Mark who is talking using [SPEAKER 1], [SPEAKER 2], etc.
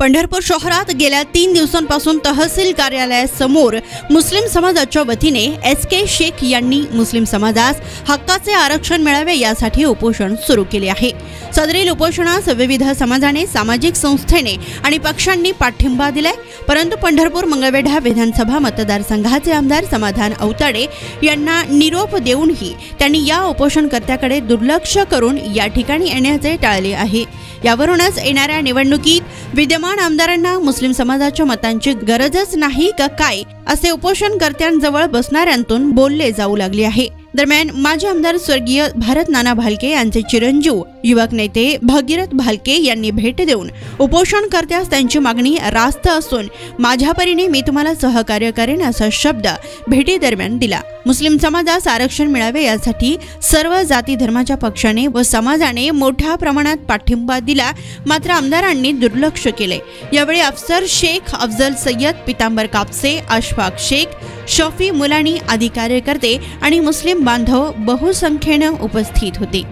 [SPEAKER 1] पंढरपूर शहरात गेल्या 3 दिवसांपासून तहसील कार्यालयासमोर मुस्लिम समाजाच्या वतीने एस.के. शेख यांनी मुस्लिम समाजास हक्काचे आरक्षण मिळावे यासाठी उपोषण सुरू केले आहे। सदरील उपोषणास विविध समाजाने, सामाजिक संस्थेने आणि पक्षांनी पाठिंबा दिलाय। परंतु पंढरपूर मंगळवेढा विधानसभा मतदारसंघाचे आमदार समाधान अवताडे यांना निरोप देऊनही त्यांनी या उपोषणकर्त्याकडे दुर्लक्ष करून या ठिकाणी येण्याचे टाळले आहे। यावरूनच येणाऱ्या निवडणुकीत विद्यमान आमदारांना मुस्लिम समाजाच्या मतांची गरजच नाही का काय असे उपोषणकर्त्यांजवळ बसणाऱ्यांतून बोलले जाऊ लागले आहे। दरम्यान माजी आमदार स्वर्गीय भारत नाना भालके यांचे चिरंजीव युवक नेते भगीरथ भालके यांनी भेट देऊन उपोषणकर्त्यास त्यांची मागणी रास्त असून माझ्या परीने मी तुम्हाला सहकार्य करेन असा शब्द भेटी दरम्यान दिला। मुस्लिम समाजास आरक्षण मिळावे यासाठी सर्व जाती धर्माच्या पक्षाने व समाजाने मोठ्या प्रमाणात पाठिंबा दिला, मात्र आमदारांनी दुर्लक्ष केले। यावेळी अफसर शेख, अफजल सय्यद, पितांबर कापसे, अशफाक शेख, शफी मुलानी आदी कार्यकर्ते आणि मुस्लिम बांधव बहुसंख्येने उपस्थित होते।